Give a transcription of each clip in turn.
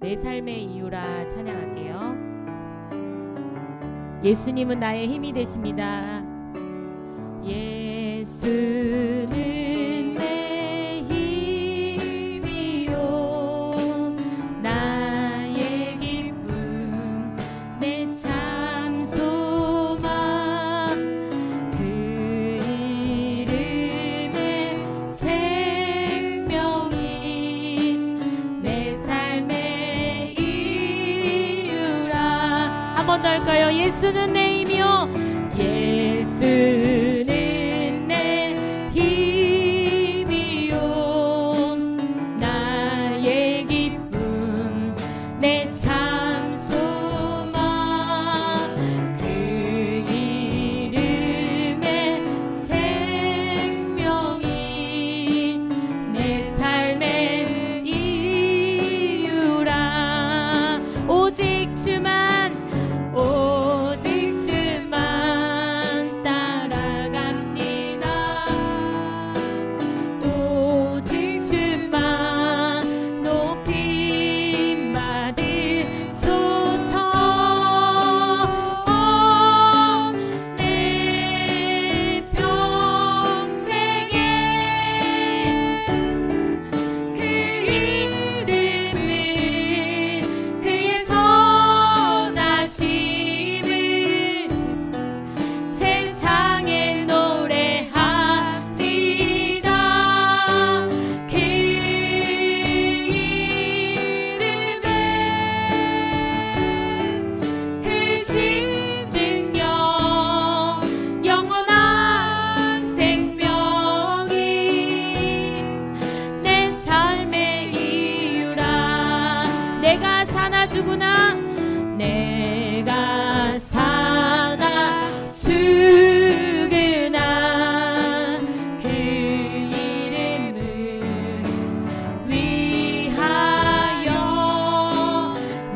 내 삶의 이유라 찬양할게요. 예수님은 나의 힘이 되십니다. 예수는 내 힘이요 나의 기쁨 내 참 소망 그 이름의 생명이 내 삶의 이유라. 한 번 더 할까요? 예수는 내 힘이요 예수는 내 힘이요 나의 기쁨 내 참 소망 그 이름의 생명이 내 삶의 이유라. 오직 주만 따라갑니다. 오직 주만 높임 받으소서. 내 평생에 그 이름은 그의 선하심을 세상에 노래합니다. 그 이름에 크신 능력 영원한 생명이 내 삶의 이유라. 내가 사나 죽으나 내가 사나 죽으나 그 이름을 위하여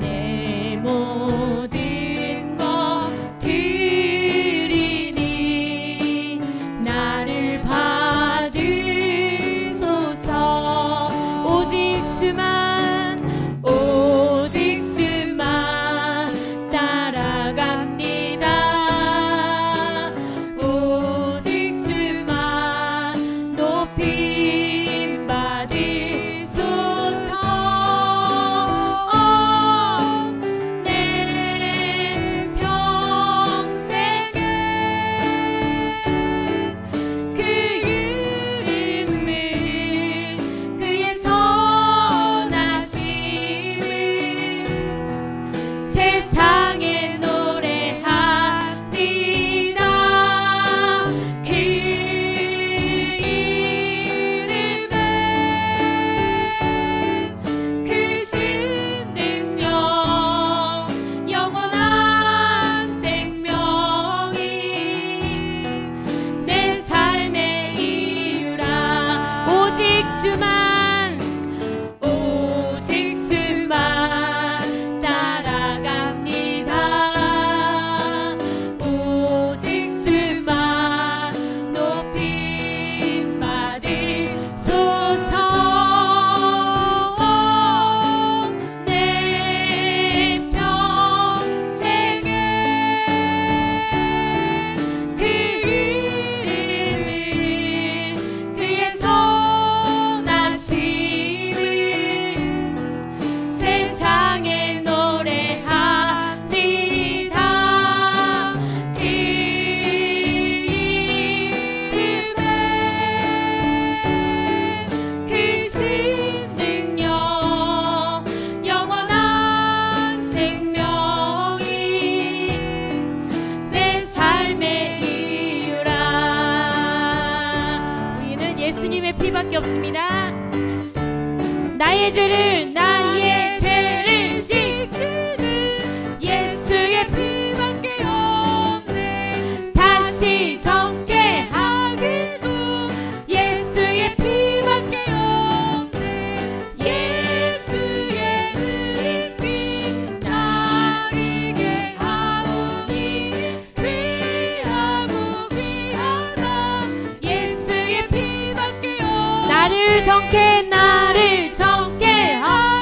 내 모든 것 드리니 나를 받으소서. 오직 주만 따라갑니다. 오직 주만 높임 받으소서. 내 평생에 그 이름을 그의 선하심을 세상에 노래합니다. 그 이름에 크신 능력 영원한 생명이 내 삶의 이유라. 오직 주만 따라갑니다. 오직 주만 높임 받으소서. 내 평생에 그 이름을 그의 선하심을 세상에 노래합니다. 그 이름에 크신 능력 영원한 생명이 내 삶의 이유라. 우리는 예수님의 피밖에 없습니다. 나의 죄를 씻기는 예수의 피밖에 없네. 다시 정케 하기도 예수의 피밖에 없네. 예수의 은빛 나리게 하오니 귀하고 귀하다. 예수의 피밖에 없네. 나를 정케 하오니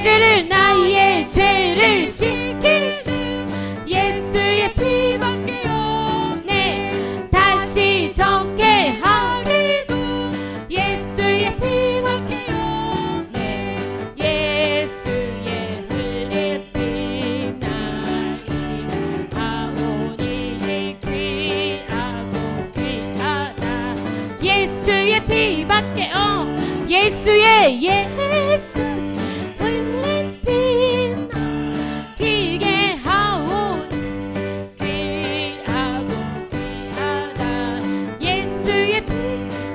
죄를 나의 죄를 씻기는 예수의 피밖에 없네. 다시 정케 하기도 예수의 피밖에 없네. 예수의 흘린 피 나의 아오니 귀하고 귀하다. 예수의 피밖에 예수의 예수 흘린 피 기게 하오니 귀하고 귀하다. 예수의 피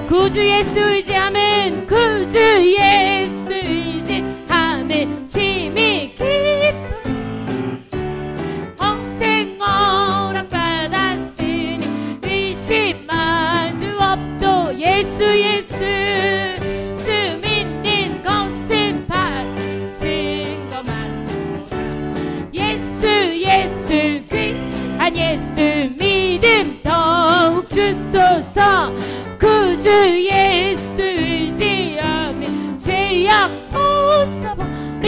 구주 예수 의지함은 구주 예수 의지함은 심히 기쁜 평생 허락받았으니 의심할 수 없도 예수 예수 믿는 것은 받은 것만보다 예수 예수 귀한 예수 믿음 더욱 주소서. 구주 예수 의지하면 죄악 벗어버리네.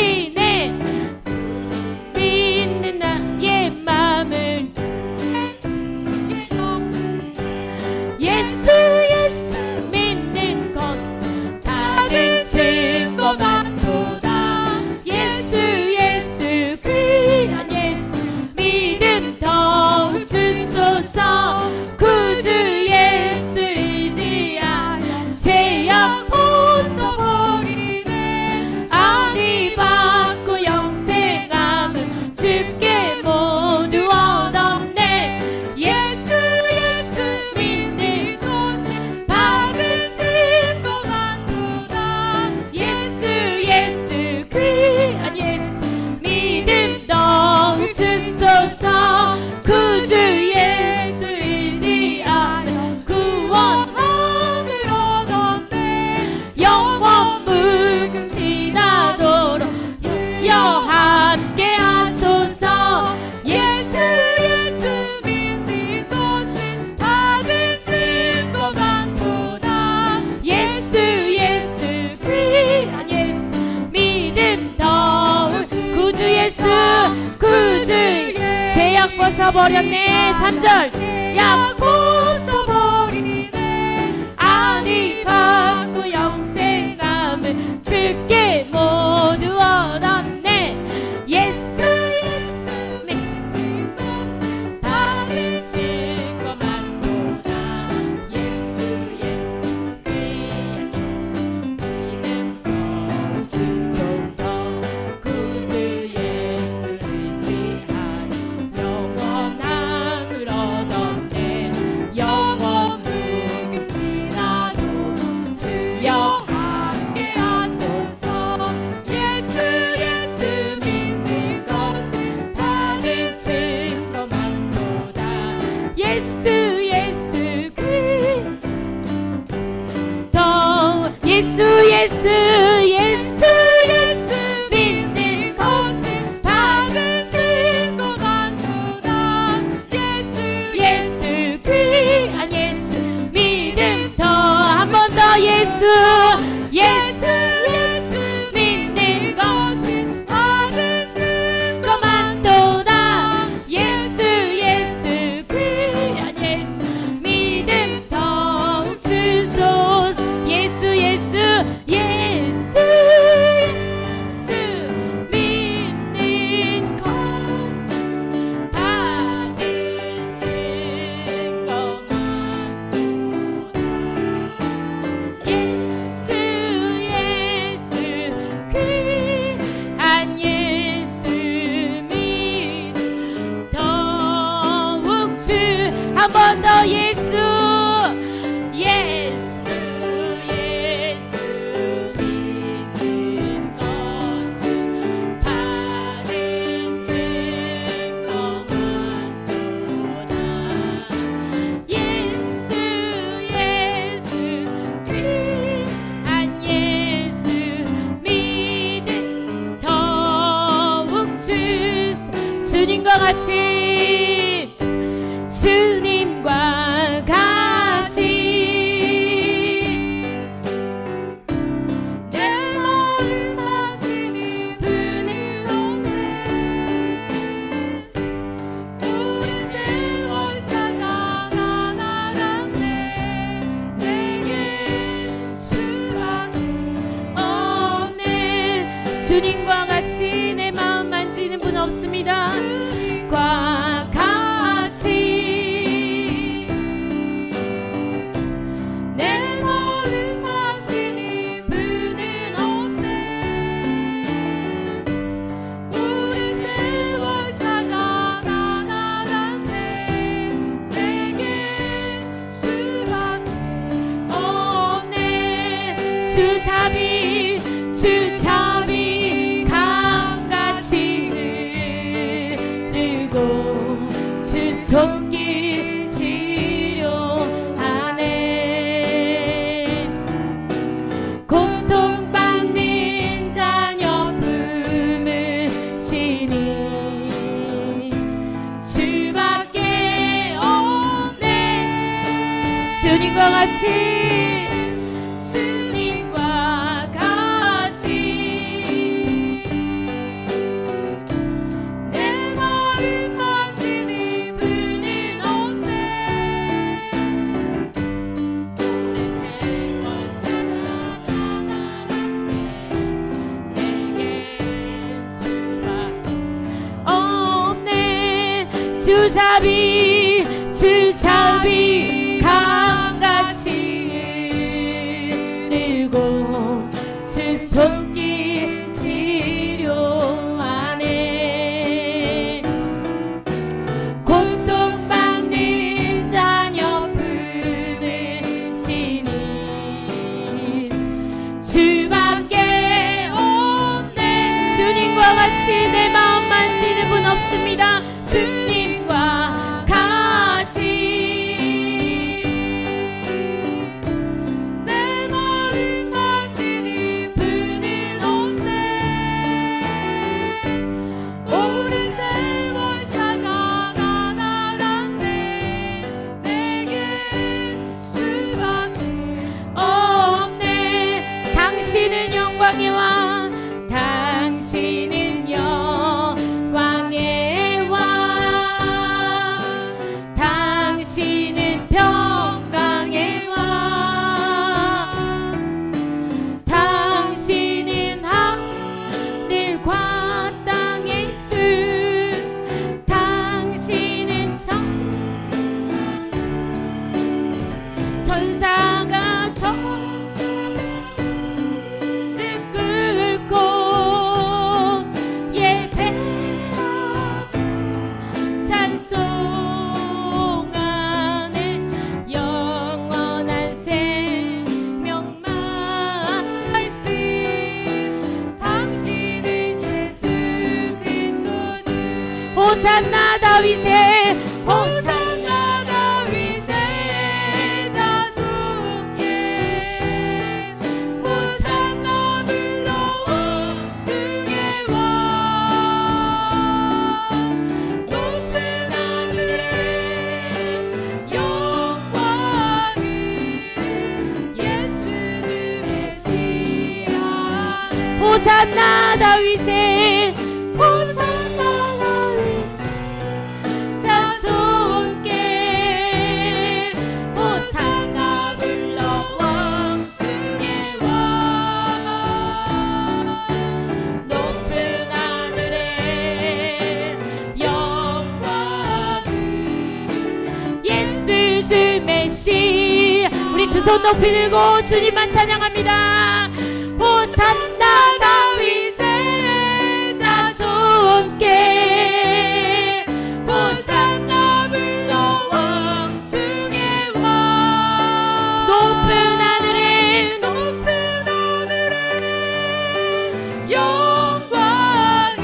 믿는 나의 맘을 예수 예수 믿는 것은 다른 증거만보다 예수 예수 귀한 예수 믿음 더욱 주소서. 구주 예수 의지하면 죄악 벗어버리네. 아니 받고 영생함은 주께 모두 얻었네. 예수 예수 믿는 것은 받은 증거만보다 예수 예수 귀한 예수 믿음 더욱 주소서. 구주 예수 의지하면 구원함을 얻었네. 영원 무궁지나도록 주여 함께 하소서. 예수 예수 믿는 것은 받은 증거만보다 예수 예수 귀한 예수 믿음 더욱 구주 예수 구주 죄악 벗어버렸네. 3절 죄악 벗어버리네. 아니 받고 영생함을 주께 모두 얻었네. 예수 예수 믿는 것은 받은 증거만보다 예수 예수 귀한 예수 믿음 더욱 주소서. 구주 예수 의지하니 영원함을 얻었네. 영원 무궁지나도 주여 함께 하소서. 예수 예수 믿는 것은 받은 증거만보다 예수 예수 더 예수 예수 예수 예수 믿는 것은 받은 증거만보다 예수 예수 귀한 예수 믿음 더 한 번 더 예수 예수 예수 믿는 것은 받은 증거만보다 예수 예수 귀한 예수 믿음 더욱 주소서. 예수 예수 예수 예수 믿는 것은 받은 증거만보다 예수 예수 귀한 예수 믿음 더욱 주 한 번 더 예수 예수 예수 믿는 것은 받은 증거만보다 예수 예수 귀한 예수 믿음 더욱 주님과 같이 주님과 같이 내 마음 다스리는 주님과 같이 내 마음 만지는 분 없습니다. 과 같이 내 마음 만지는 분은 없네. 우리 세월 찾아 나아갔네. 내게 수밖에 없네. 주잡이 강같이 흐르고 주 손길 치료하네. 고통받는 자녀 품으시니 주밖에 없네. 주님과 같이 주잡이 강같이 흐르고 주 손길 치료하네. 고통받는 자녀 품으시니 주밖에 없네. 주님과 같이 내 마음 만지는 분 없습니다. 주님과 같이 내 마음 만지는 분은 없네. 오랜 세월 찾아 나아갔네. 내게 수밖에 없네. 당신은 영광의 왕, 당신은 영광의 왕, 당신은 평강의 왕, 당신은 하늘과 땅의 주, 당신은 천사가 천사를 끌고 예배하고 찬송하네. 영원한 생명만 말씀, 당신은 예수 그리스도 주. 호산나 다윗의 호산나 다윗의 자손께 호산나 불러온 주의 왕. 높은 하늘에 영광이 예수 메시아. 호산나 다윗의 호산나 다윗의 자손께 호산나 불러온 주의 왕. 높은 하늘에 영광이 예수 주 메시아. 우리 두 손 높이 들고 주님만 찬양합니다. 호산나 다윗의 자손께 호산나 불러온 주의 왕. 높은 하늘에 영광이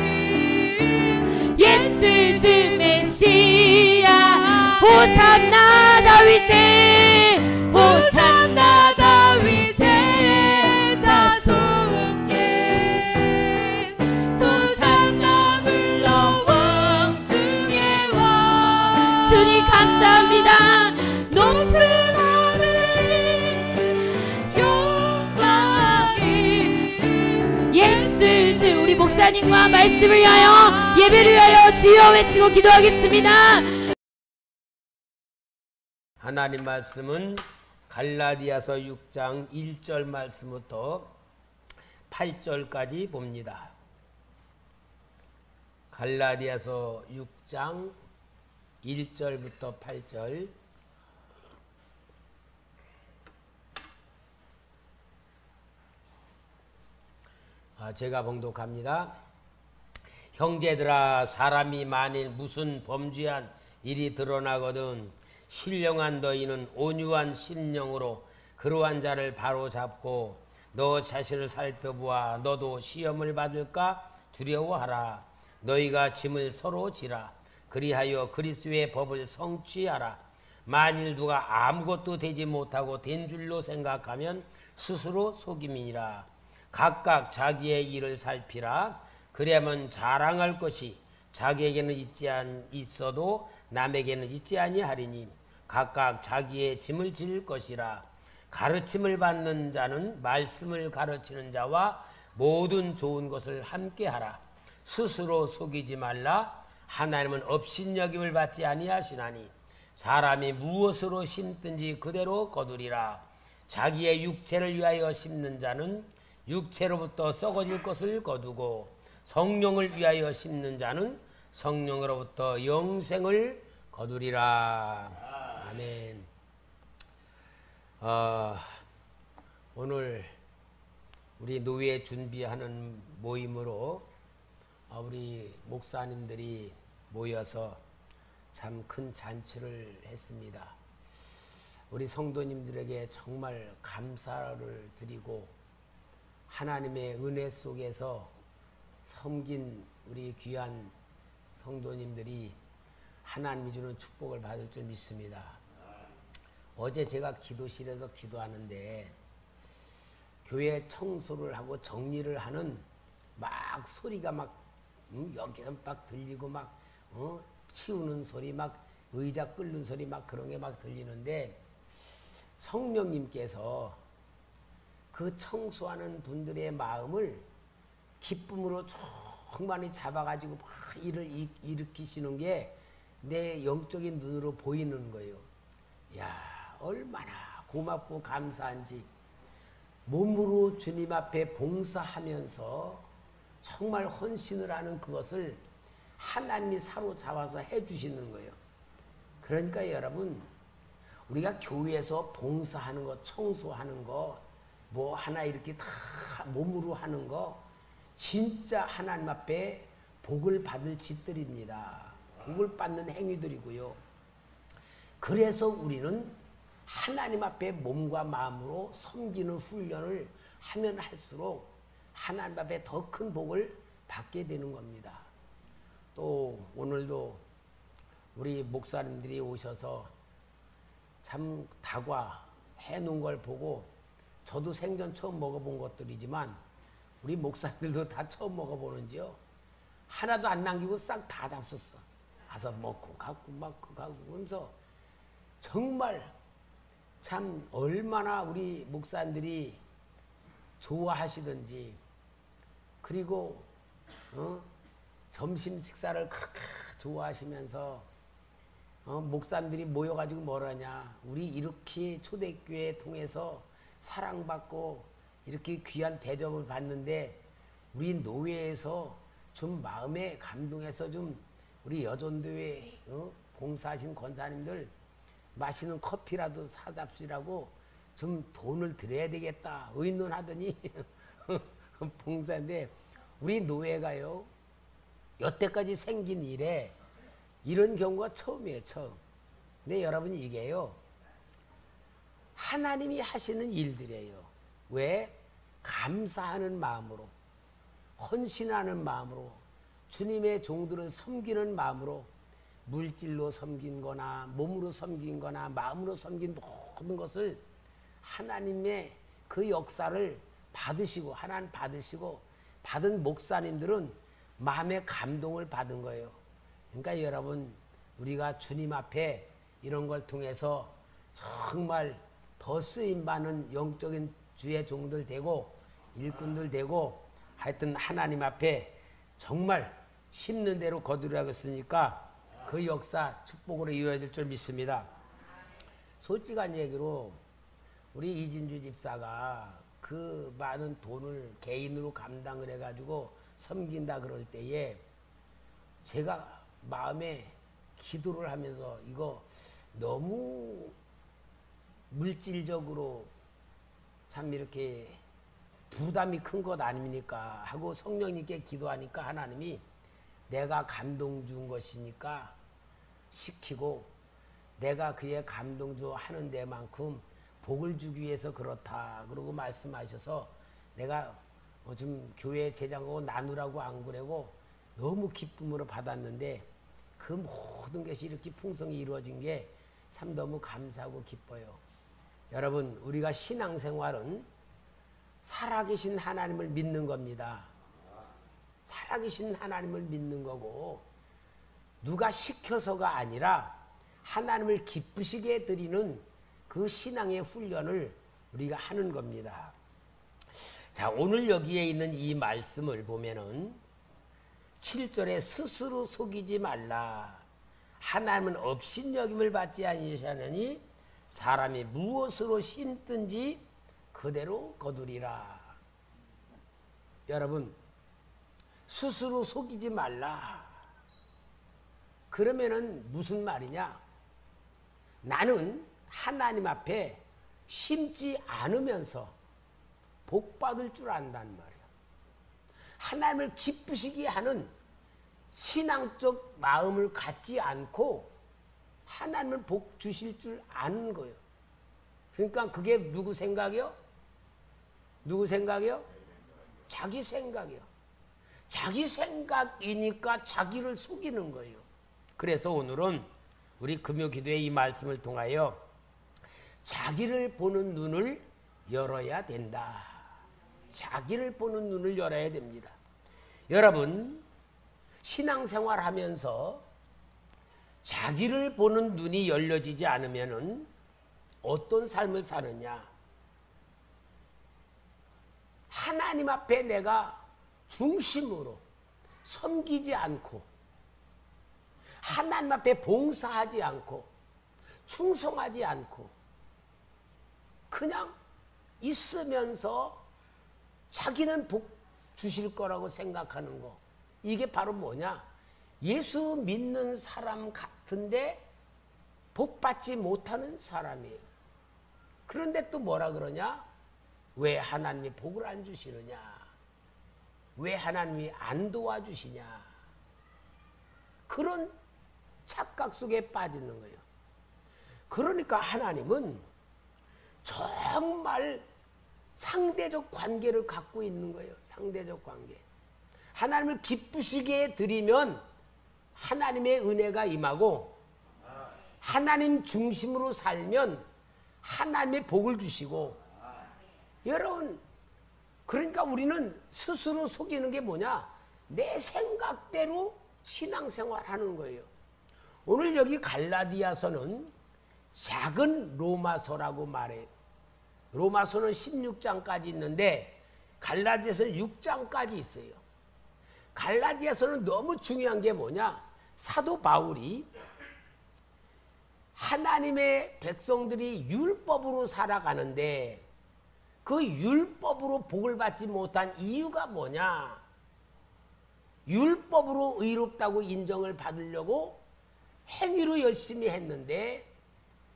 예수 주 메시아. 호산나 다윗의 호산나 다윗의 자손께 호산나 불러온 주의 왕. 주님 감사합니다. 높은 하늘에 영광이 예수 주. 우리 목사님과 말씀을 위하여 예배를 위하여 주여 외치고 기도하겠습니다. 하나님 말씀은 갈라디아서 6장 1절 말씀부터 8절까지 봅니다. 갈라디아서 6장 1절부터 8절. 제가 봉독합니다. 형제들아, 사람이 만일 무슨 범죄한 일이 드러나거든 신령한 너희는 온유한 심령으로 그러한 자를 바로잡고 너 자신을 살펴보아 너도 시험을 받을까 두려워하라. 너희가 짐을 서로 지라. 그리하여 그리스도의 법을 성취하라. 만일 누가 아무것도 되지 못하고 된 줄로 생각하면 스스로 속임이니라. 각각 자기의 일을 살피라. 그래야만 자랑할 것이 자기에게는 있어도 남에게는 있지 아니하리니 각각 자기의 짐을 질 것이라. 가르침을 받는 자는 말씀을 가르치는 자와 모든 좋은 것을 함께 하라. 스스로 속이지 말라. 하나님은 업신여김을 받지 아니하시나니 사람이 무엇으로 심든지 그대로 거두리라. 자기의 육체를 위하여 심는 자는 육체로부터 썩어질 것을 거두고 성령을 위하여 심는 자는 성령으로부터 영생을 거두리라. 아멘. 오늘 우리 노예 준비하는 모임으로 우리 목사님들이 모여서 참 큰 잔치를 했습니다. 우리 성도님들에게 정말 감사를 드리고 하나님의 은혜 속에서 섬긴 우리 귀한 성도님들이 하나님이 주는 축복을 받을 줄 믿습니다. 어제 제가 기도실에서 기도하는데 교회 청소를 하고 정리를 하는 막 소리가 막 여기는 막 들리고 막 치우는 소리 막 의자 끓는 소리 막 그런 게 막 들리는데 성령님께서 그 청소하는 분들의 마음을 기쁨으로 충만히 잡아가지고 막 일을 일으키시는 게 내 영적인 눈으로 보이는 거예요. 야, 얼마나 고맙고 감사한지. 몸으로 주님 앞에 봉사하면서 정말 헌신을 하는 그것을 하나님이 사로잡아서 해주시는 거예요. 그러니까 여러분, 우리가 교회에서 봉사하는 거, 청소하는 거, 뭐 하나 이렇게 다 몸으로 하는 거 진짜 하나님 앞에 복을 받을 짓들입니다. 복을 받는 행위들이고요. 그래서 우리는 하나님 앞에 몸과 마음으로 섬기는 훈련을 하면 할수록 하나님 앞에 더 큰 복을 받게 되는 겁니다. 또 오늘도 우리 목사님들이 오셔서 참 다과 해놓은 걸 보고 저도 생전 처음 먹어본 것들이지만 우리 목사님들도 다 처음 먹어보는지요. 하나도 안 남기고 싹 다 잡섰어. 가서 먹고 가고 하면서 정말 참 얼마나 우리 목사님들이 좋아하시던지. 그리고 점심 식사를 그렇게 좋아하시면서 목사님들이 모여가지고 뭐라냐, 우리 이렇게 초대교회 통해서 사랑받고 이렇게 귀한 대접을 받는데 우리 노회에서 좀 마음에 감동해서 좀 우리 여전도회 봉사하신 권사님들 마시는 커피라도 사잡시라고 좀 돈을 드려야 되겠다 의논하더니 봉사인데 우리 노회가요 여태까지 생긴 일에 이런 경우가 처음이에요. 처음. 근데 여러분 이게요 하나님이 하시는 일들이에요. 왜? 감사하는 마음으로, 헌신하는 마음으로, 주님의 종들을 섬기는 마음으로, 물질로 섬긴 거나 몸으로 섬긴 거나 마음으로 섬긴 모든 것을 하나님의 그 역사를 받으시고 하나님 받으시고 받은 목사님들은 마음의 감동을 받은 거예요. 그러니까 여러분 우리가 주님 앞에 이런 걸 통해서 정말 더 쓰임받는 영적인 주의 종들 되고 일꾼들 되고 하여튼 하나님 앞에 정말 심는 대로 거두려고 했으니까 그 역사 축복으로 이루어질 줄 믿습니다. 솔직한 얘기로 우리 이진주 집사가 그 많은 돈을 개인으로 감당을 해가지고 섬긴다 그럴 때에 제가 마음에 기도를 하면서 이거 너무 물질적으로 참 이렇게 부담이 큰 것 아닙니까 하고 성령님께 기도하니까 하나님이 내가 감동 준 것이니까 시키고 내가 그의 감동 주 하는 데만큼 복을 주기 위해서 그렇다 그러고 말씀하셔서 내가 좀 교회 제장하고 나누라고 안 그러고 너무 기쁨으로 받았는데 그 모든 것이 이렇게 풍성히 이루어진 게 참 너무 감사하고 기뻐요. 여러분, 우리가 신앙생활은 살아계신 하나님을 믿는 겁니다. 살아계신 하나님을 믿는 거고 누가 시켜서가 아니라 하나님을 기쁘시게 드리는 그 신앙의 훈련을 우리가 하는 겁니다. 자, 오늘 여기에 있는 이 말씀을 보면은 7절에 스스로 속이지 말라. 하나님은 업신여김을 받지 아니하시느니 사람이 무엇으로 심든지 그대로 거두리라. 여러분, 스스로 속이지 말라. 그러면은 무슨 말이냐? 나는 하나님 앞에 심지 않으면서 복 받을 줄 안다는 말이에요. 하나님을 기쁘시게 하는 신앙적 마음을 갖지 않고 하나님을 복 주실 줄 아는 거예요. 그러니까 그게 누구 생각이요? 누구 생각이요? 자기 생각이요. 자기 생각이니까 자기를 속이는 거예요. 그래서 오늘은 우리 금요기도의 이 말씀을 통하여 자기를 보는 눈을 열어야 된다. 자기를 보는 눈을 열어야 됩니다. 여러분, 신앙생활 하면서 자기를 보는 눈이 열려지지 않으면 어떤 삶을 사느냐? 하나님 앞에 내가 중심으로 섬기지 않고 하나님 앞에 봉사하지 않고 충성하지 않고 그냥 있으면서 자기는 복 주실 거라고 생각하는 거, 이게 바로 뭐냐? 예수 믿는 사람 같은데 복 받지 못하는 사람이에요. 그런데 또 뭐라 그러냐? 왜 하나님이 복을 안 주시느냐? 왜 하나님이 안 도와주시냐? 그런 착각 속에 빠지는 거예요. 그러니까 하나님은 정말 상대적 관계를 갖고 있는 거예요. 상대적 관계. 하나님을 기쁘시게 드리면 하나님의 은혜가 임하고 하나님 중심으로 살면 하나님의 복을 주시고, 여러분, 그러니까 우리는 스스로 속이는 게 뭐냐? 내 생각대로 신앙생활 하는 거예요. 오늘 여기 갈라디아서는 작은 로마서라고 말해요. 로마서는 16장까지 있는데 갈라디아서는 6장까지 있어요. 갈라디아서는 너무 중요한 게 뭐냐? 사도 바울이 하나님의 백성들이 율법으로 살아가는데 그 율법으로 복을 받지 못한 이유가 뭐냐? 율법으로 의롭다고 인정을 받으려고 행위로 열심히 했는데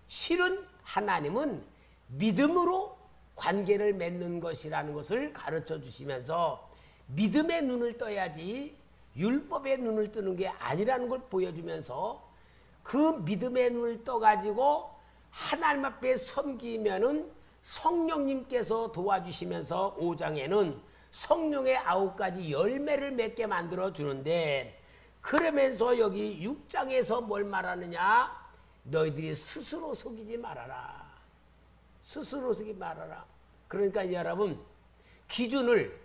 실은 하나님은 믿음으로 관계를 맺는 것이라는 것을 가르쳐 주시면서 믿음의 눈을 떠야지 율법의 눈을 뜨는 게 아니라는 걸 보여주면서 그 믿음의 눈을 떠가지고 하나님 앞에 섬기면은 성령님께서 도와주시면서 5장에는 성령의 9가지 열매를 맺게 만들어 주는데, 그러면서 여기 6장에서 뭘 말하느냐? 너희들이 스스로 속이지 말아라. 스스로 속이지 말아라. 그러니까 여러분, 기준을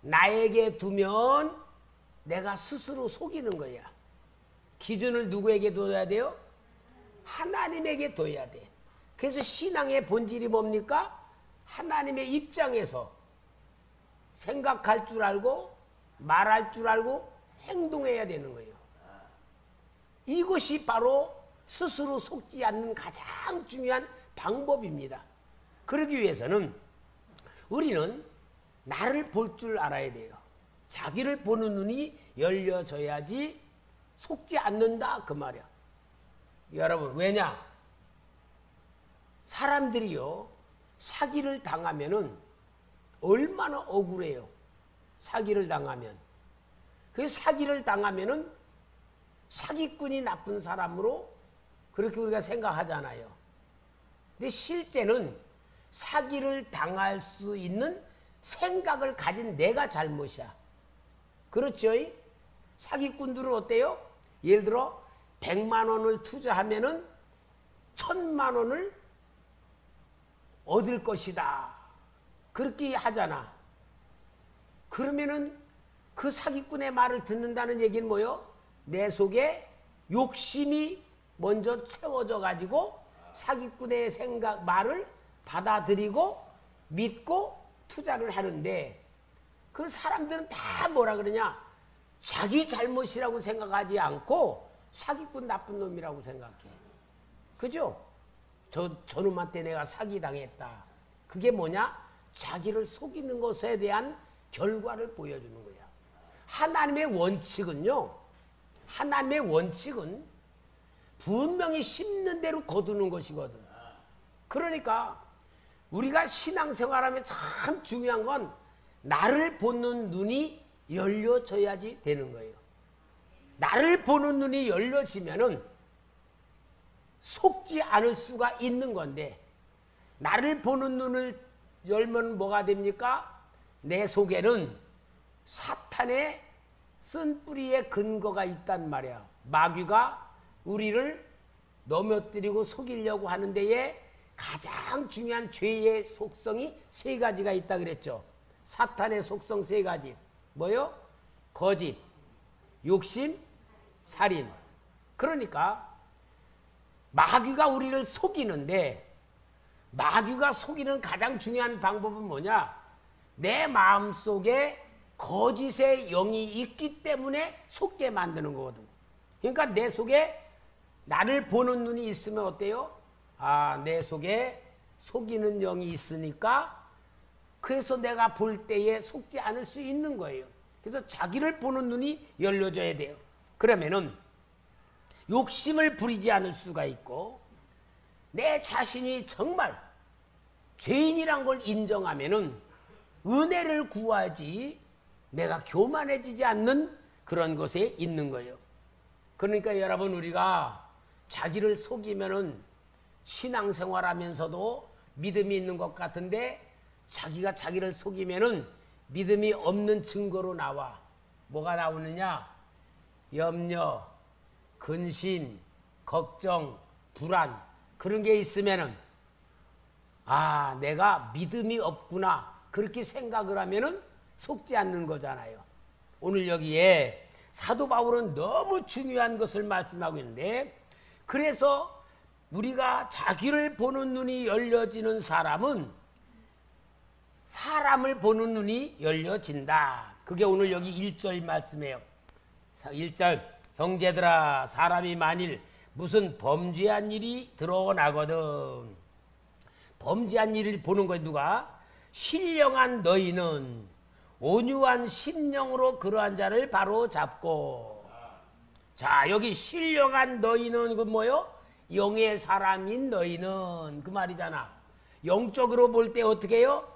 나에게 두면 내가 스스로 속이는 거야. 기준을 누구에게 둬야 돼요? 하나님에게 둬야 돼. 그래서 신앙의 본질이 뭡니까? 하나님의 입장에서 생각할 줄 알고 말할 줄 알고 행동해야 되는 거예요. 이것이 바로 스스로 속지 않는 가장 중요한 방법입니다. 그러기 위해서는 우리는 나를 볼 줄 알아야 돼요. 자기를 보는 눈이 열려져야지 속지 않는다 그 말이야. 여러분 왜냐? 사람들이요 사기를 당하면은 얼마나 억울해요. 사기를 당하면. 그 사기를 당하면은 사기꾼이 나쁜 사람으로 그렇게 우리가 생각하잖아요. 근데 실제는 사기를 당할 수 있는 생각을 가진 내가 잘못이야. 그렇죠? 사기꾼들은 어때요? 예를 들어 100만 원을 투자하면은 1000만 원을 얻을 것이다. 그렇게 하잖아. 그러면은 그 사기꾼의 말을 듣는다는 얘기는 뭐요? 내 속에 욕심이 먼저 채워져 가지고 사기꾼의 생각, 말을 받아들이고 믿고 투자를 하는데 그 사람들은 다 뭐라 그러냐? 자기 잘못이라고 생각하지 않고 사기꾼 나쁜 놈이라고 생각해. 그죠? 저놈한테 내가 사기당했다. 그게 뭐냐? 자기를 속이는 것에 대한 결과를 보여주는 거야. 하나님의 원칙은요. 하나님의 원칙은 분명히 심는 대로 거두는 것이거든. 그러니까 우리가 신앙생활하면 참 중요한 건 나를 보는 눈이 열려져야지 되는 거예요. 나를 보는 눈이 열려지면은 속지 않을 수가 있는 건데 나를 보는 눈을 열면 뭐가 됩니까? 내 속에는 사탄의 쓴뿌리의 근거가 있단 말이야. 마귀가 우리를 넘어뜨리고 속이려고 하는 데에 가장 중요한 죄의 속성이 세 가지가 있다 그랬죠. 사탄의 속성 세 가지. 뭐요? 거짓, 욕심, 살인. 그러니까 마귀가 우리를 속이는데 마귀가 속이는 가장 중요한 방법은 뭐냐? 내 마음속에 거짓의 영이 있기 때문에 속게 만드는 거거든. 그러니까 내 속에 나를 보는 눈이 있으면 어때요? 아, 내 속에 속이는 영이 있으니까 그래서 내가 볼 때에 속지 않을 수 있는 거예요. 그래서 자기를 보는 눈이 열려져야 돼요. 그러면은 욕심을 부리지 않을 수가 있고 내 자신이 정말 죄인이란 걸 인정하면은 은혜를 구하지 내가 교만해지지 않는 그런 것에 있는 거예요. 그러니까 여러분 우리가 자기를 속이면은 신앙생활하면서도 믿음이 있는 것 같은데 자기가 자기를 속이면은 믿음이 없는 증거로 나와. 뭐가 나오느냐? 염려, 근심, 걱정, 불안 그런 게 있으면은 아, 내가 믿음이 없구나 그렇게 생각을 하면은 속지 않는 거잖아요. 오늘 여기에 사도 바울은 너무 중요한 것을 말씀하고 있는데 그래서 우리가 자기를 보는 눈이 열려지는 사람은 사람을 보는 눈이 열려진다. 그게 오늘 여기 1절 말씀이에요. 1절 형제들아 사람이 만일 무슨 범죄한 일이 드러나거든 범죄한 일을 보는 거예요. 누가? 신령한 너희는 온유한 심령으로 그러한 자를 바로 잡고 자 여기 신령한 너희는 그 뭐요? 영의 사람인 너희는 그 말이잖아. 영적으로 볼 때 어떻게 해요?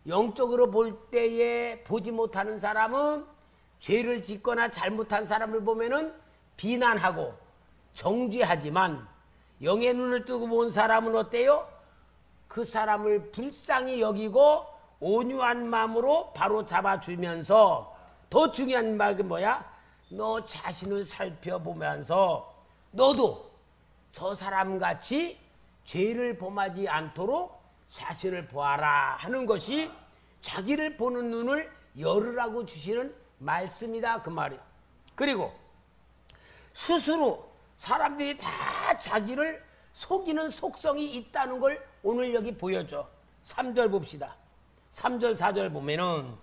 영적으로 볼 때에 보지 못하는 사람은 죄를 짓거나 잘못한 사람을 보면은 비난하고 정죄하지만 영의 눈을 뜨고 본 사람은 어때요? 그 사람을 불쌍히 여기고 온유한 마음으로 바로 잡아주면서 더 중요한 말은 뭐야? 너 자신을 살펴보면서 너도 저 사람같이 죄를 범하지 않도록 자신을 보아라 하는 것이 자기를 보는 눈을 열으라고 주시는 말씀이다 그 말이에요. 그리고 스스로 사람들이 다 자기를 속이는 속성이 있다는 걸 오늘 여기 보여줘. 3절 봅시다. 3절 4절 보면은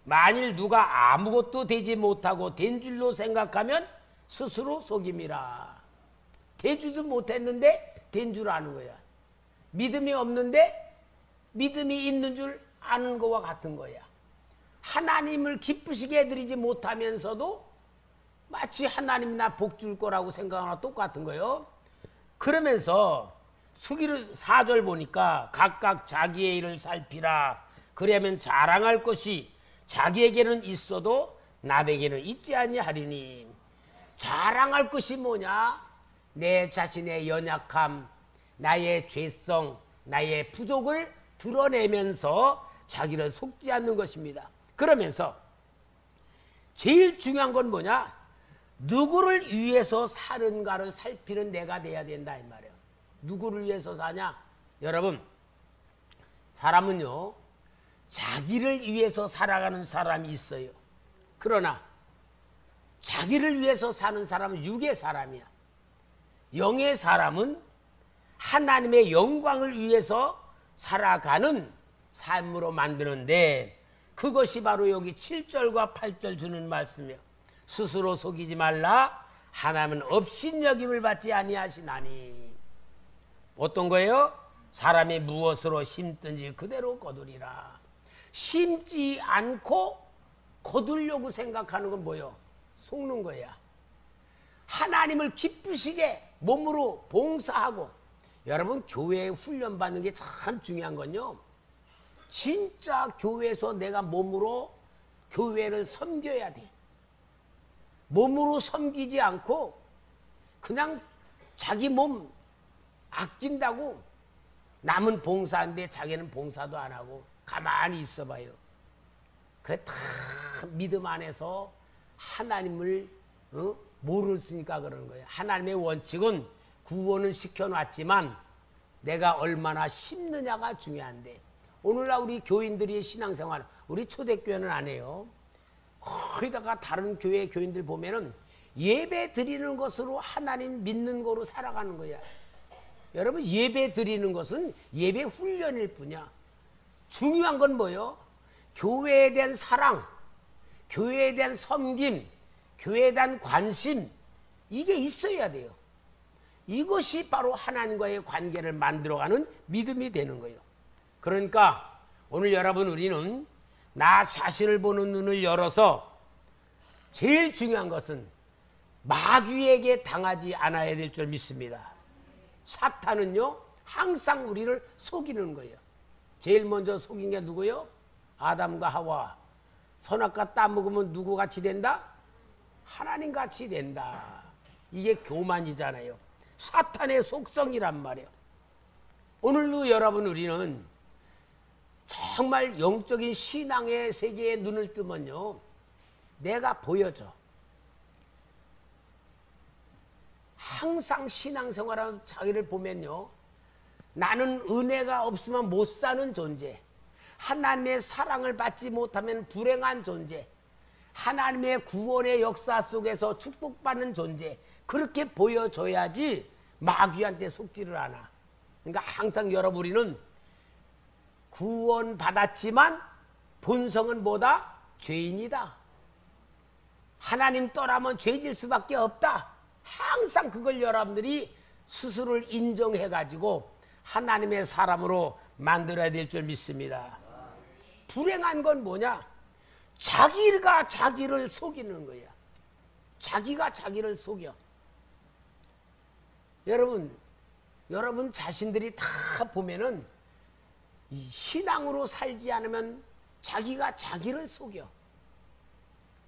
만일 누가 아무것도 되지 못하고 된 줄로 생각하면 스스로 속임이라. 되지도 못했는데 된 줄 아는 거야. 믿음이 없는데 믿음이 있는 줄 하는 거와 같은 거야. 하나님을 기쁘시게 해드리지 못하면서도 마치 하나님이 나 복 줄 거라고 생각하나 똑같은 거예요. 그러면서 수기를 4절 보니까 각각 자기의 일을 살피라. 그러면 자랑할 것이 자기에게는 있어도 남에게는 있지 아니하리니. 자랑할 것이 뭐냐? 내 자신의 연약함, 나의 죄성, 나의 부족을 드러내면서 자기를 속지 않는 것입니다. 그러면서 제일 중요한 건 뭐냐? 누구를 위해서 사는가를 살피는 내가 돼야 된다 이 말이에요. 누구를 위해서 사냐? 여러분, 사람은요 자기를 위해서 살아가는 사람이 있어요. 그러나 자기를 위해서 사는 사람은 육의 사람이야. 영의 사람은 하나님의 영광을 위해서 살아가는 삶으로 만드는데, 그것이 바로 여기 7절과 8절 주는 말씀이에요. 스스로 속이지 말라. 하나님은 업신여김을 받지 아니하시나니. 어떤 거예요? 사람이 무엇으로 심든지 그대로 거두리라. 심지 않고 거두려고 생각하는 건 뭐예요? 속는 거야. 하나님을 기쁘시게 몸으로 봉사하고. 여러분, 교회에 훈련 받는 게 참 중요한 건요, 진짜 교회에서 내가 몸으로 교회를 섬겨야 돼. 몸으로 섬기지 않고 그냥 자기 몸 아낀다고 남은 봉사하는데 자기는 봉사도 안 하고 가만히 있어봐요. 그게 다 믿음 안에서 하나님을 모르니까 그러는 거예요. 하나님의 원칙은 구원은 시켜놨지만 내가 얼마나 심느냐가 중요한데, 오늘날 우리 교인들이 신앙생활, 우리 초대교회는 안 해요. 거기다가 다른 교회 교인들 보면은 예배 드리는 것으로 하나님 믿는 거로 살아가는 거야. 여러분, 예배 드리는 것은 예배 훈련일 뿐이야. 중요한 건 뭐예요? 교회에 대한 사랑, 교회에 대한 섬김, 교회에 대한 관심, 이게 있어야 돼요. 이것이 바로 하나님과의 관계를 만들어가는 믿음이 되는 거예요. 그러니까 오늘 여러분, 우리는 나 자신을 보는 눈을 열어서 제일 중요한 것은 마귀에게 당하지 않아야 될 줄 믿습니다. 사탄은요 항상 우리를 속이는 거예요. 제일 먼저 속인 게 누구요? 아담과 하와. 선악과 따먹으면 누구 같이 된다? 하나님 같이 된다. 이게 교만이잖아요. 사탄의 속성이란 말이에요. 오늘도 여러분, 우리는 정말 영적인 신앙의 세계에 눈을 뜨면요, 내가 보여져. 항상 신앙생활하는 자기를 보면요, 나는 은혜가 없으면 못 사는 존재, 하나님의 사랑을 받지 못하면 불행한 존재, 하나님의 구원의 역사 속에서 축복받는 존재, 그렇게 보여줘야지 마귀한테 속지를 않아. 그러니까 항상 여러분, 우리는 구원 받았지만 본성은 뭐다? 죄인이다. 하나님 떠나면 죄질 수밖에 없다. 항상 그걸 여러분들이 스스로를 인정해가지고 하나님의 사람으로 만들어야 될 줄 믿습니다. 불행한 건 뭐냐? 자기가 자기를 속이는 거야. 자기가 자기를 속여. 여러분 자신들이 다 보면은 이 신앙으로 살지 않으면 자기가 자기를 속여.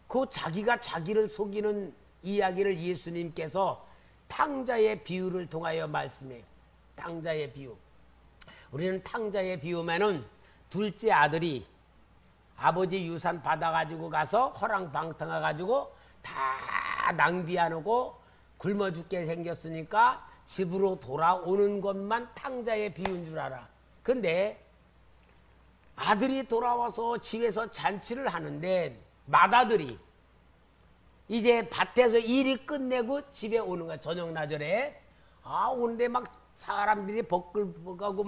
그 자기가 자기를 속이는 이야기를 예수님께서 탕자의 비유를 통하여 말씀해요. 탕자의 비유. 우리는 탕자의 비유면은 둘째 아들이 아버지 유산 받아가지고 가서 허랑방탕해가지고 다 낭비해놓고 굶어 죽게 생겼으니까 집으로 돌아오는 것만 탕자의 비유인 줄 알아. 근데 아들이 돌아와서 집에서 잔치를 하는데 맏아들이 이제 밭에서 일이 끝내고 집에 오는 거야. 저녁나절에. 오는데 막 사람들이 버글버글하고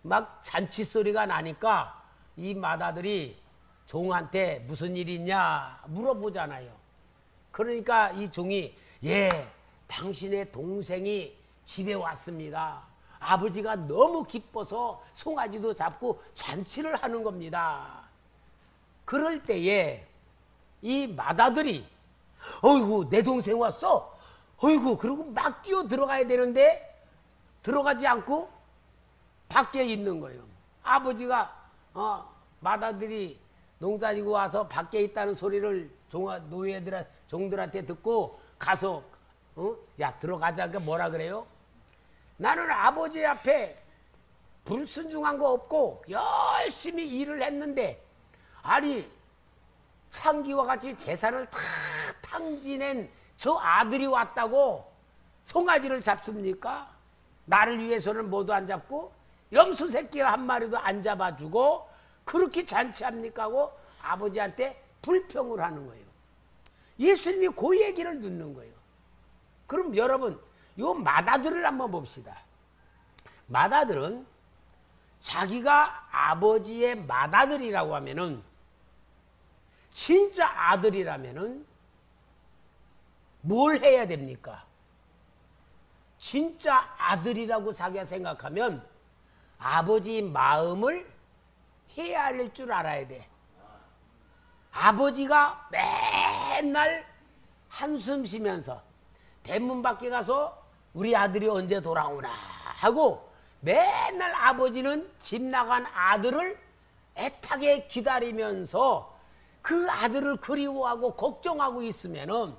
막 잔치 소리가 나니까 이 맏아들이 종한테 무슨 일이 있냐 물어보잖아요. 그러니까 이 종이, 예, 당신의 동생이 집에 왔습니다. 아버지가 너무 기뻐서 송아지도 잡고 잔치를 하는 겁니다. 그럴 때에 이 맏아들이 어이구 내 동생 왔어? 어이구 그러고 막 뛰어 들어가야 되는데 들어가지 않고 밖에 있는 거예요. 아버지가 맏아들이 농사지고 와서 밖에 있다는 소리를 종들한테 듣고 가서 야 들어가자. 그러니까 뭐라 그래요? 나는 아버지 앞에 불순종한 거 없고 열심히 일을 했는데 아니 창기와 같이 재산을 다 탕진한 저 아들이 왔다고 송아지를 잡습니까? 나를 위해서는 모두 안 잡고 염소 새끼 한 마리도 안 잡아주고 그렇게 잔치합니까? 하고 아버지한테 불평을 하는 거예요. 예수님이 그 얘기를 듣는 거예요. 그럼 여러분 요 맏아들을 한번 봅시다. 맏아들은 자기가 아버지의 맏아들이라고 하면은 진짜 아들이라면은 뭘 해야 됩니까? 진짜 아들이라고 자기가 생각하면 아버지 마음을 헤아릴 줄 알아야 돼. 아버지가 맨날 한숨 쉬면서 대문 밖에 가서 우리 아들이 언제 돌아오나 하고 맨날 아버지는 집 나간 아들을 애타게 기다리면서 그 아들을 그리워하고 걱정하고 있으면은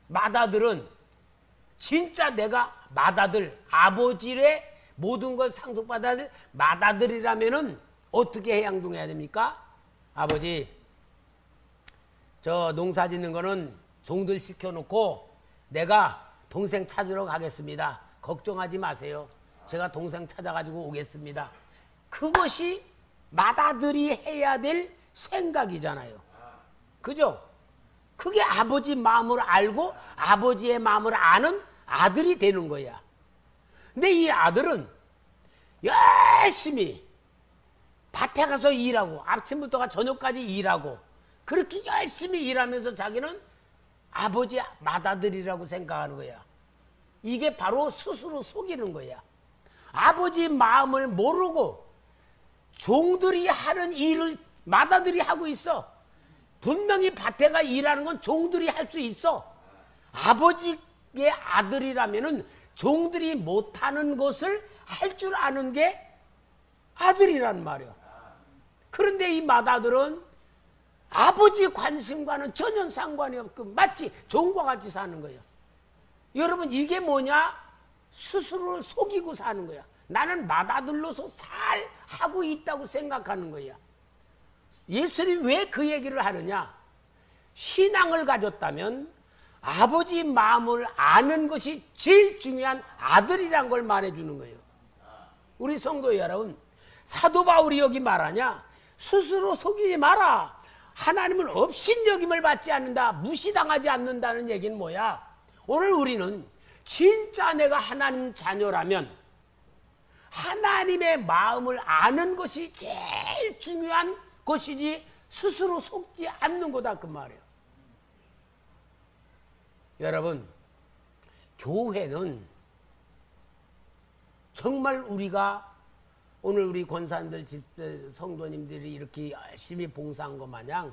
맏아들은 진짜 내가 맏아들 아버지의 모든 걸 상속받아야 될 맏아들이라면은 어떻게 행동해야 됩니까? 아버지 저 농사 짓는 거는 종들 시켜놓고 내가 동생 찾으러 가겠습니다. 걱정하지 마세요. 제가 동생 찾아가지고 오겠습니다. 그것이 맏아들이 해야 될 생각이잖아요. 그죠? 그게 아버지 마음을 알고 아버지의 마음을 아는 아들이 되는 거야. 근데 이 아들은 열심히 밭에 가서 일하고 아침부터 저녁까지 일하고 그렇게 열심히 일하면서 자기는 아버지 맏아들이라고 생각하는 거야. 이게 바로 스스로 속이는 거야. 아버지 마음을 모르고 종들이 하는 일을 맏아들이 하고 있어. 분명히 밭에 가 일하는 건 종들이 할 수 있어. 아버지의 아들이라면은 종들이 못하는 것을 할 줄 아는 게 아들이란 말이야. 그런데 이 맏아들은 아버지 관심과는 전혀 상관이 없고 마치 종과 같이 사는 거예요. 여러분 이게 뭐냐? 스스로를 속이고 사는 거야. 나는 맏아들로서 하고 있다고 생각하는 거야. 예수님이 왜 그 얘기를 하느냐? 신앙을 가졌다면 아버지 마음을 아는 것이 제일 중요한 아들이란 걸 말해주는 거예요. 우리 성도 여러분, 사도 바울이 여기 말하냐? 스스로 속이지 마라. 하나님은 업신여김을 받지 않는다. 무시당하지 않는다는 얘기는 뭐야? 오늘 우리는 진짜 내가 하나님 자녀라면 하나님의 마음을 아는 것이 제일 중요한 것이지 스스로 속지 않는 거다 그 말이에요. 여러분 교회는 정말 우리가 오늘 우리 권사님들 성도님들이 이렇게 열심히 봉사한 것 마냥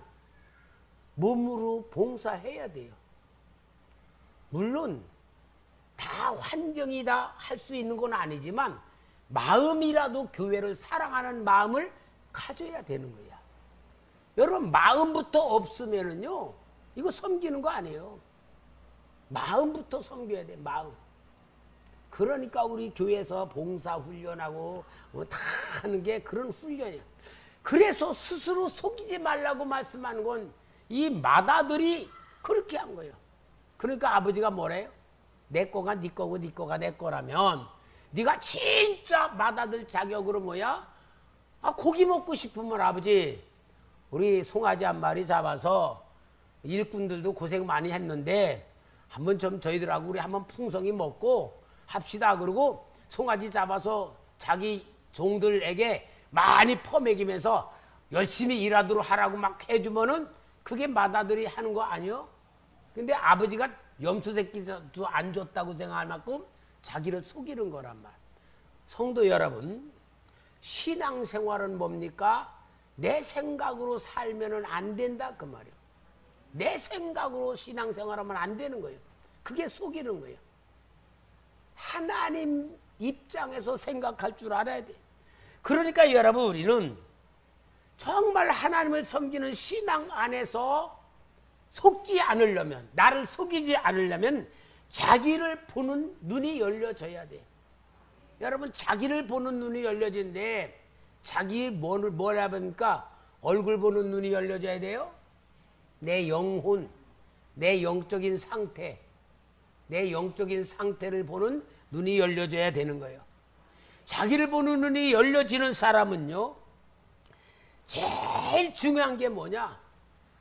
몸으로 봉사해야 돼요. 물론 다 환경이 다 할 수 있는 건 아니지만 마음이라도 교회를 사랑하는 마음을 가져야 되는 거야. 여러분 마음부터 없으면은요 이거 섬기는 거 아니에요. 마음부터 섬겨야 돼. 마음. 그러니까 우리 교회에서 봉사훈련하고 다 하는 게 그런 훈련이야. 그래서 스스로 속이지 말라고 말씀하는 건 이 맏아들이 그렇게 한 거예요. 그러니까 아버지가 뭐래요? 내 거가 네 거고 네 거가 내 거라면 네가 진짜 맏아들 자격으로 뭐야? 고기 먹고 싶으면 아버지 우리 송아지 한 마리 잡아서 일꾼들도 고생 많이 했는데 한번 좀 저희들하고 우리 한번 풍성히 먹고 합시다. 그러고 송아지 잡아서 자기 종들에게 많이 퍼먹이면서 열심히 일하도록 하라고 막 해주면은 그게 맏아들이 하는 거 아니요? 근데 아버지가 염소 새끼도 안 줬다고 생각할 만큼 자기를 속이는 거란 말. 성도 여러분, 신앙생활은 뭡니까? 내 생각으로 살면은 안 된다 그 말이에요. 내 생각으로 신앙생활하면 안 되는 거예요. 그게 속이는 거예요. 하나님 입장에서 생각할 줄 알아야 돼. 그러니까 여러분, 우리는 정말 하나님을 섬기는 신앙 안에서 속지 않으려면, 나를 속이지 않으려면 자기를 보는 눈이 열려져야 돼. 여러분, 자기를 보는 눈이 열려진데, 자기 뭐라 합니까? 얼굴 보는 눈이 열려져야 돼요. 내 영혼, 내 영적인 상태, 내 영적인 상태를 보는 눈이 열려져야 되는 거예요. 자기를 보는 눈이 열려지는 사람은요, 제일 중요한 게 뭐냐?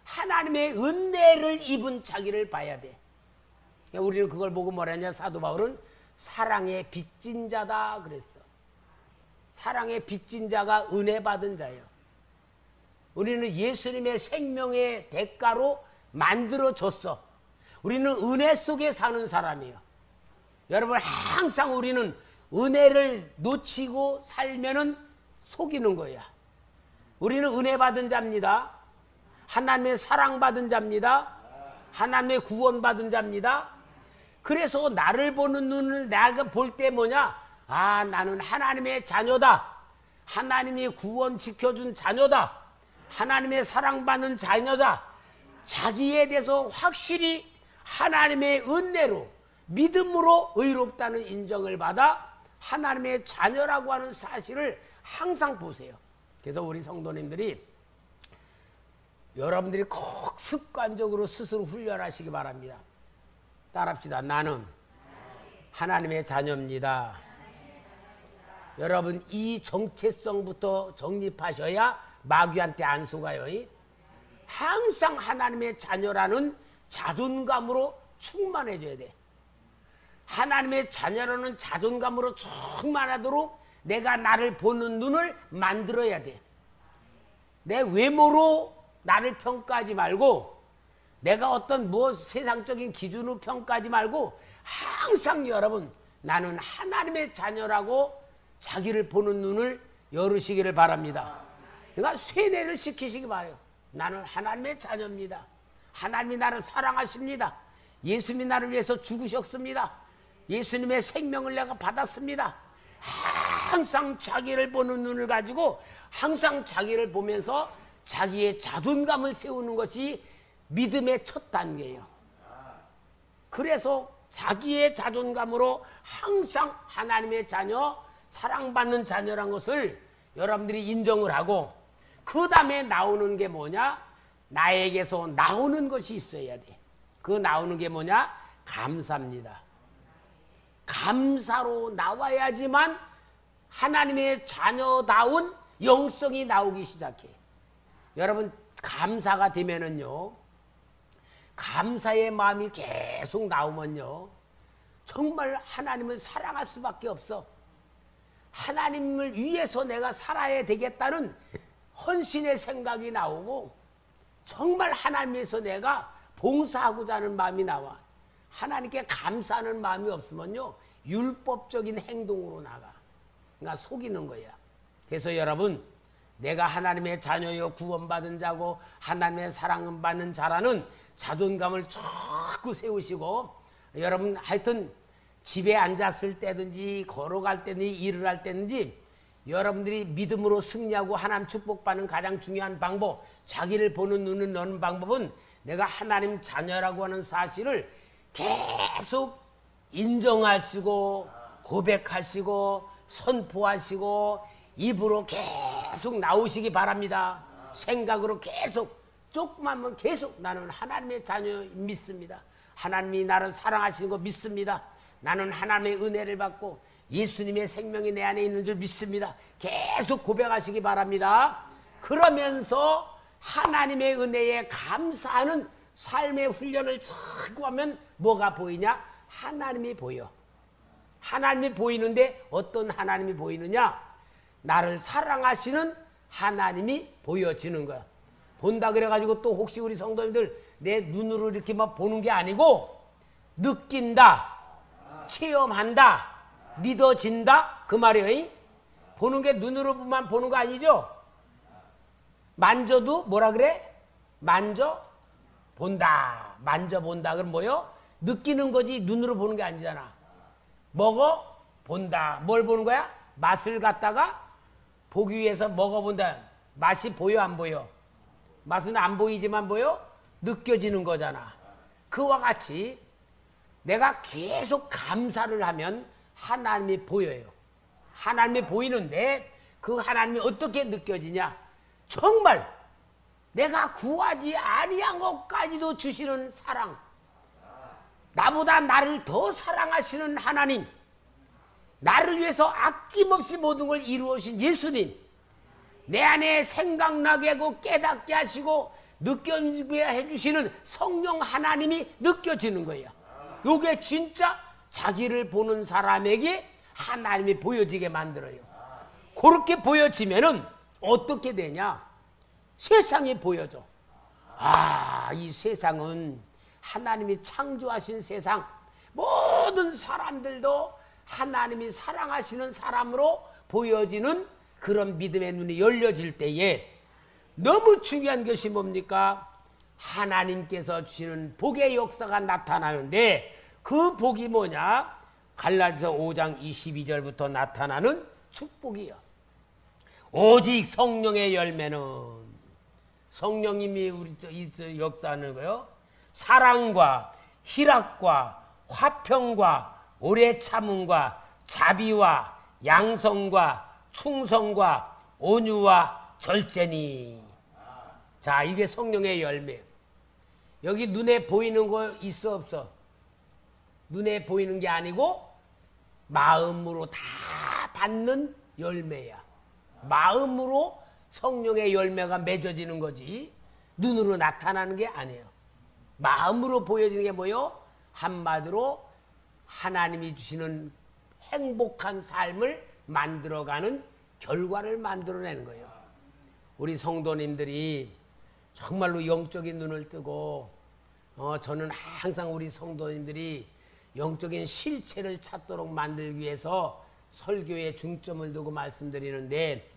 하나님의 은혜를 입은 자기를 봐야 돼. 우리는 그걸 보고 뭐라 했냐? 사도 바울은 사랑의 빚진 자다 그랬어. 사랑의 빚진 자가 은혜 받은 자예요. 우리는 예수님의 생명의 대가로 만들어졌어. 우리는 은혜 속에 사는 사람이에요. 여러분, 항상 우리는 은혜를 놓치고 살면은 속이는 거야. 우리는 은혜 받은 자입니다. 하나님의 사랑받은 자입니다. 하나님의 구원받은 자입니다. 그래서 나를 보는 눈을 내가 볼 때 뭐냐? 아, 나는 하나님의 자녀다. 하나님이 구원 지켜준 자녀다. 하나님의 사랑받는 자녀다. 자기에 대해서 확실히 하나님의 은혜로, 믿음으로 의롭다는 인정을 받아 하나님의 자녀라고 하는 사실을 항상 보세요. 그래서 우리 성도님들이, 여러분들이 꼭 습관적으로 스스로 훈련하시기 바랍니다. 따라합시다. 나는 하나님의 자녀입니다. 여러분, 이 정체성부터 정립하셔야 마귀한테 안 속아요. 항상 하나님의 자녀라는 자존감으로 충만해져야 돼. 하나님의 자녀라는 자존감으로 충만하도록 내가 나를 보는 눈을 만들어야 돼. 내 외모로 나를 평가하지 말고, 내가 어떤 세상적인 기준으로 평가하지 말고, 항상 여러분, 나는 하나님의 자녀라고 자기를 보는 눈을 열으시기를 바랍니다. 그러니까 세뇌를 시키시기 바라요. 나는 하나님의 자녀입니다. 하나님이 나를 사랑하십니다. 예수님이 나를 위해서 죽으셨습니다. 예수님의 생명을 내가 받았습니다. 항상 자기를 보는 눈을 가지고 항상 자기를 보면서 자기의 자존감을 세우는 것이 믿음의 첫 단계예요. 그래서 자기의 자존감으로 항상 하나님의 자녀, 사랑받는 자녀란 것을 여러분들이 인정을 하고, 그 다음에 나오는 게 뭐냐? 나에게서 나오는 것이 있어야 돼. 그 나오는 게 뭐냐? 감사입니다. 감사로 나와야지만 하나님의 자녀다운 영성이 나오기 시작해. 여러분, 감사가 되면은요, 감사의 마음이 계속 나오면요, 정말 하나님을 사랑할 수밖에 없어. 하나님을 위해서 내가 살아야 되겠다는 헌신의 생각이 나오고, 정말 하나님 위해서 내가 봉사하고자 하는 마음이 나와. 하나님께 감사하는 마음이 없으면요, 율법적인 행동으로 나가. 그러니까 속이는 거야. 그래서 여러분, 내가 하나님의 자녀요, 구원받은 자고 하나님의 사랑받는 자라는 자존감을 자꾸 세우시고, 여러분 하여튼 집에 앉았을 때든지 걸어갈 때든지 일을 할 때든지 여러분들이 믿음으로 승리하고 하나님 축복받는 가장 중요한 방법, 자기를 보는 눈을 여는 방법은 내가 하나님 자녀라고 하는 사실을 계속 인정하시고 고백하시고 선포하시고 입으로 계속 나오시기 바랍니다. 생각으로 계속, 조금만 계속 나는 하나님의 자녀 믿습니다. 하나님이 나를 사랑하시는 거 믿습니다. 나는 하나님의 은혜를 받고 예수님의 생명이 내 안에 있는 줄 믿습니다. 계속 고백하시기 바랍니다. 그러면서 하나님의 은혜에 감사하는 삶의 훈련을 자꾸 하면 뭐가 보이냐? 하나님이 보여. 하나님이 보이는데 어떤 하나님이 보이느냐? 나를 사랑하시는 하나님이 보여지는 거야. 본다 그래가지고 또 혹시 우리 성도님들 내 눈으로 이렇게 막 보는 게 아니고 느낀다, 체험한다, 믿어진다, 그 말이에요. 보는 게 눈으로만 보는 거 아니죠? 만져도 뭐라 그래? 만져본다. 만져본다. 그럼 뭐요? 느끼는 거지 눈으로 보는 게 아니잖아. 먹어본다. 뭘 보는 거야? 맛을 갖다가 보기 위해서 먹어본다. 맛이 보여 안 보여? 맛은 안 보이지만 뭐요? 느껴지는 거잖아. 그와 같이 내가 계속 감사를 하면 하나님이 보여요. 하나님이 보이는데 그 하나님이 어떻게 느껴지냐? 정말 내가 구하지 아니한 것까지도 주시는 사랑, 나보다 나를 더 사랑하시는 하나님, 나를 위해서 아낌없이 모든 걸 이루어신 예수님, 내 안에 생각나게 하고 깨닫게 하시고 느껴지게 해주시는 성령 하나님이 느껴지는 거예요. 요게 진짜 자기를 보는 사람에게 하나님이 보여지게 만들어요. 그렇게 보여지면은 어떻게 되냐? 세상이 보여져. 아, 이 세상은 하나님이 창조하신 세상, 모든 사람들도 하나님이 사랑하시는 사람으로 보여지는 그런 믿음의 눈이 열려질 때에 너무 중요한 것이 뭡니까? 하나님께서 주시는 복의 역사가 나타나는데 그 복이 뭐냐? 갈라디아서 5장 22절부터 나타나는 축복이요. 오직 성령의 열매는, 성령님이 우리 역사하는 거요. 사랑과 희락과 화평과 오래 참음과 자비와 양성과 충성과 온유와 절제니. 자, 이게 성령의 열매. 여기 눈에 보이는 거 있어 없어? 눈에 보이는 게 아니고 마음으로 다 받는 열매야. 마음으로 성령의 열매가 맺어지는 거지 눈으로 나타나는 게 아니에요. 마음으로 보여지는 게 뭐요? 한마디로 하나님이 주시는 행복한 삶을 만들어가는 결과를 만들어내는 거예요. 우리 성도님들이 정말로 영적인 눈을 뜨고 저는 항상 우리 성도님들이 영적인 실체를 찾도록 만들기 위해서 설교에 중점을 두고 말씀드리는데,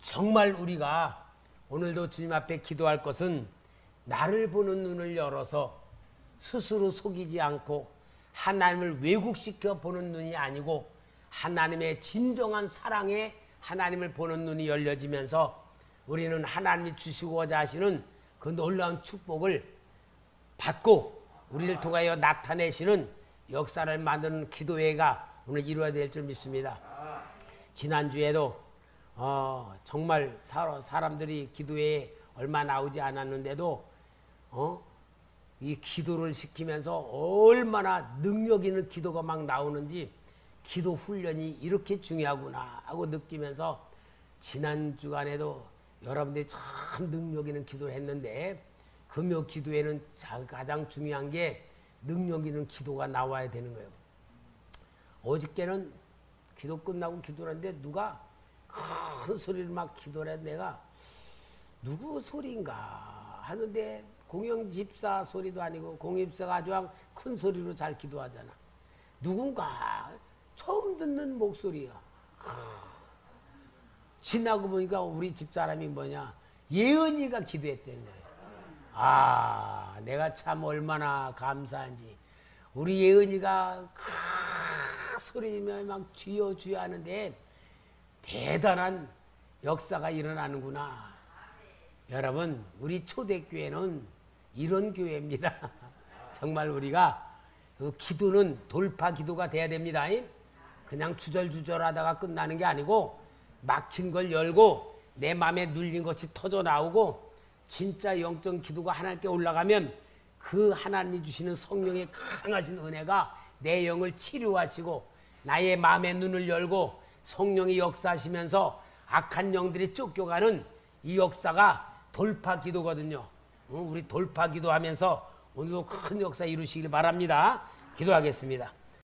정말 우리가 오늘도 주님 앞에 기도할 것은 나를 보는 눈을 열어서 스스로 속이지 않고 하나님을 왜곡시켜 보는 눈이 아니고 하나님의 진정한 사랑에 하나님을 보는 눈이 열려지면서 우리는 하나님이 주시고자 하시는 그 놀라운 축복을 받고 우리를 통하여 나타내시는 역사를 만드는 기도회가 오늘 이루어야 될 줄 믿습니다. 지난주에도 정말 사람들이 기도회에 얼마 나오지 않았는데도 이 기도를 시키면서 얼마나 능력 있는 기도가 막 나오는지, 기도 훈련이 이렇게 중요하구나 하고 느끼면서 지난 주간에도 여러분들이 참 능력 있는 기도를 했는데, 금요 기도에는 가장 중요한 게 능력 있는 기도가 나와야 되는 거예요. 어저께는 기도 끝나고 기도를 했는데 누가 큰 소리를 막 기도를 했는데 내가 누구 소리인가 하는데 공영집사 소리도 아니고, 공영집사가 아주 큰 소리로 잘 기도하잖아. 누군가 처음 듣는 목소리야. 지나고 보니까 우리 집사람이 뭐냐, 예은이가 기도했다는 거예요. 아, 내가 참 얼마나 감사한지. 우리 예은이가 소리며 막 주여 주여 하는데 대단한 역사가 일어나는구나. 여러분, 우리 초대교회는 이런 교회입니다. 정말 우리가 그 기도는 돌파 기도가 돼야 됩니다. 그냥 주절주절 하다가 끝나는 게 아니고 막힌 걸 열고 내 마음에 눌린 것이 터져 나오고 진짜 영적 기도가 하나님께 올라가면 그 하나님이 주시는 성령의 강하신 은혜가 내 영을 치료하시고 나의 마음의 눈을 열고 성령이 역사하시면서 악한 영들이 쫓겨가는 이 역사가 돌파 기도거든요. 우리 돌파 기도하면서 오늘도 큰 역사 이루시길 바랍니다. 기도하겠습니다.